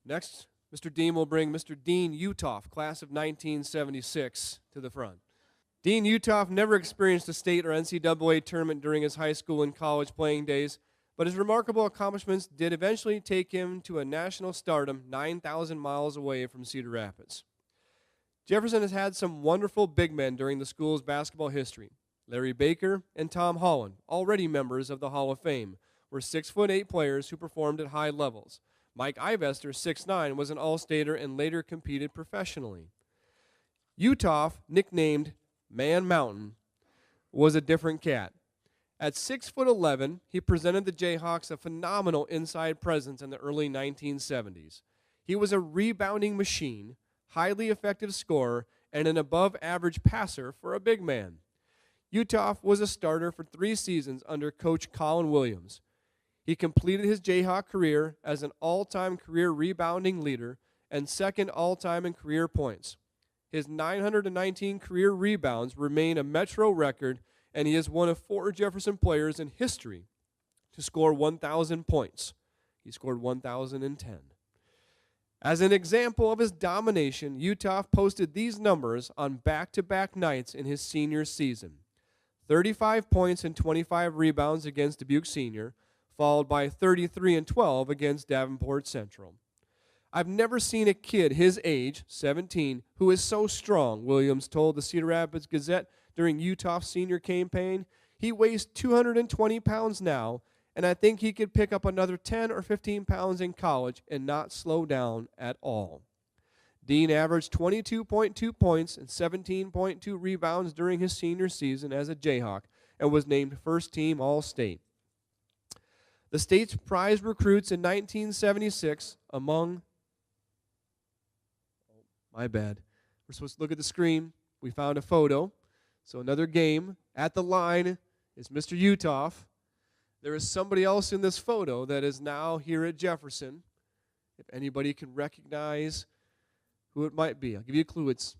Next, Mr. Dean will bring Mr. Dean Uthoff, class of 1976, to the front. Dean Uthoff never experienced a state or NCAA tournament during his high school and college playing days, but his remarkable accomplishments did eventually take him to a national stardom 9,000 miles away from Cedar Rapids. Jefferson has had some wonderful big men during the school's basketball history. Larry Baker and Tom Holland, already members of the Hall of Fame, were 6'8" players who performed at high levels. Mike Ivester, 6'9", was an All-Stater and later competed professionally. Uthoff, nicknamed Man Mountain, was a different cat. At 6'11", he presented the Jayhawks a phenomenal inside presence in the early 1970s. He was a rebounding machine, highly effective scorer, and an above-average passer for a big man. Uthoff was a starter for 3 seasons under Coach Colin Williams. He completed his Jayhawk career as an all-time career rebounding leader and second all-time in career points. His 919 career rebounds remain a Metro record, and he is one of 4 Jefferson players in history to score 1,000 points. He scored 1,010. As an example of his domination, Uthoff posted these numbers on back-to-back nights in his senior season. 35 points and 25 rebounds against Dubuque Senior, followed by 33 and 12 against Davenport Central. I've never seen a kid his age, 17, who is so strong, Williams told the Cedar Rapids Gazette during Uthoff's senior campaign. He weighs 220 pounds now, and I think he could pick up another 10 or 15 pounds in college and not slow down at all. Dean averaged 22.2 points and 17.2 rebounds during his senior season as a Jayhawk and was named first-team All-State. The state's prize recruits in 1976 among... My bad. We're supposed to look at the screen. We found a photo. So another game. At the line is Mr. Uthoff. There is somebody else in this photo that is now here at Jefferson. If anybody can recognize who it might be, I'll give you a clue. It's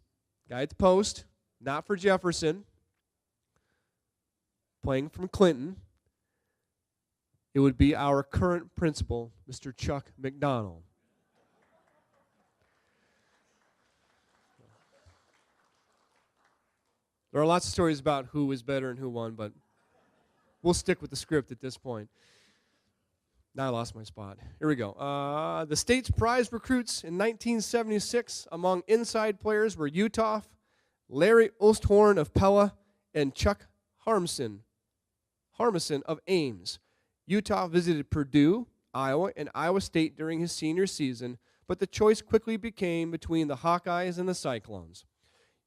a guy at the post, not for Jefferson, playing from Clinton. It would be our current principal, Mr. Chuck McDonald. There are lots of stories about who is better and who won, but we'll stick with the script at this point. Now I lost my spot. Here we go. The state's prize recruits in 1976 among inside players were Uthoff, Larry Osthorn of Pella, and Chuck Harmison of Ames. Uthoff visited Purdue, Iowa, and Iowa State during his senior season, but the choice quickly became between the Hawkeyes and the Cyclones.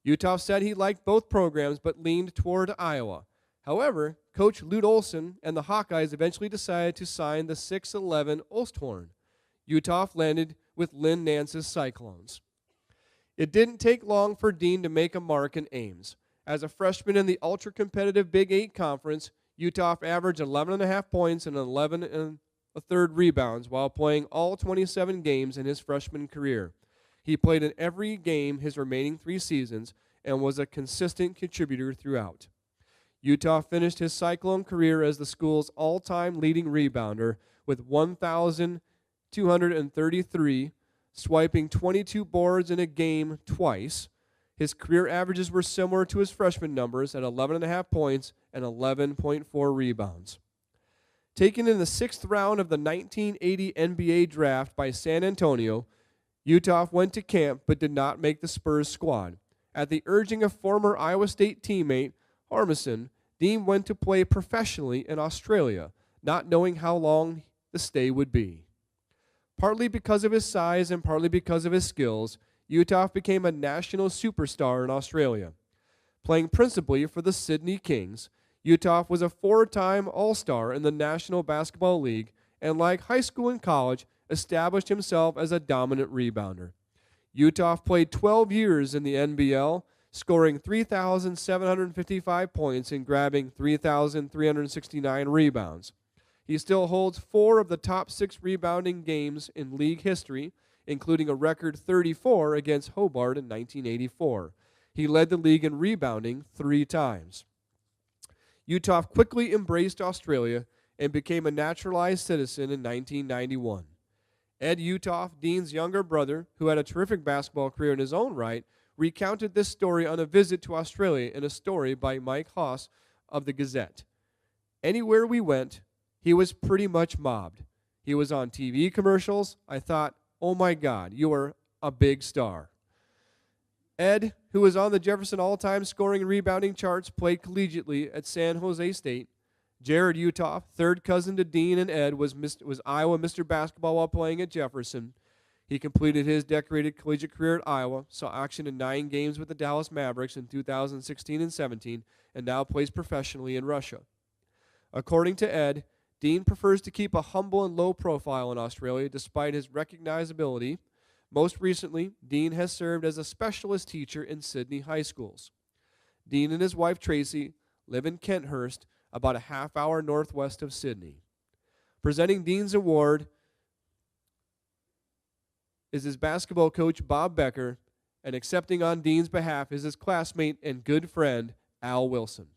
Uthoff said he liked both programs but leaned toward Iowa. However, Coach Lute Olson and the Hawkeyes eventually decided to sign the 6'11" Osthorn. Uthoff landed with Lynn Nance's Cyclones. It didn't take long for Dean to make a mark in Ames. As a freshman in the ultra-competitive Big 8 Conference, Uthoff averaged 11.5 points and 11 1/3 rebounds while playing all 27 games in his freshman career. He played in every game his remaining 3 seasons and was a consistent contributor throughout. Uthoff finished his Cyclone career as the school's all-time leading rebounder with 1,233, swiping 22 boards in a game twice. His career averages were similar to his freshman numbers at 11.5 points and 11.4 rebounds. Taken in the 6th round of the 1980 NBA draft by San Antonio, Uthoff went to camp but did not make the Spurs squad. At the urging of former Iowa State teammate Harmison, Dean went to play professionally in Australia, not knowing how long the stay would be. Partly because of his size and partly because of his skills, Uthoff became a national superstar in Australia. Playing principally for the Sydney Kings, Uthoff was a 4-time All-Star in the National Basketball League and, like high school and college, established himself as a dominant rebounder. Uthoff played 12 years in the NBL, scoring 3,755 points and grabbing 3,369 rebounds. He still holds 4 of the top 6 rebounding games in league history, including a record 34 against Hobart in 1984. He led the league in rebounding 3 times. Uthoff quickly embraced Australia and became a naturalized citizen in 1991. Ed Uthoff, Dean's younger brother, who had a terrific basketball career in his own right, recounted this story on a visit to Australia in a story by Mike Haas of the Gazette. Anywhere we went, he was pretty much mobbed. He was on TV commercials. I thought, oh my God, you are a big star. Ed, who was on the Jefferson all-time scoring and rebounding charts, played collegiately at San Jose State. Jared Uthoff, third cousin to Dean and Ed, was Iowa Mr. Basketball while playing at Jefferson. He completed his decorated collegiate career at Iowa, saw action in 9 games with the Dallas Mavericks in 2016 and 17, and now plays professionally in Russia. According to Ed, Dean prefers to keep a humble and low profile in Australia despite his recognizability. Most recently, Dean has served as a specialist teacher in Sydney high schools. Dean and his wife Tracy live in Kenthurst, about a half-hour northwest of Sydney. Presenting Dean's award is his basketball coach, Bob Becker, and accepting on Dean's behalf is his classmate and good friend, Al Wilson.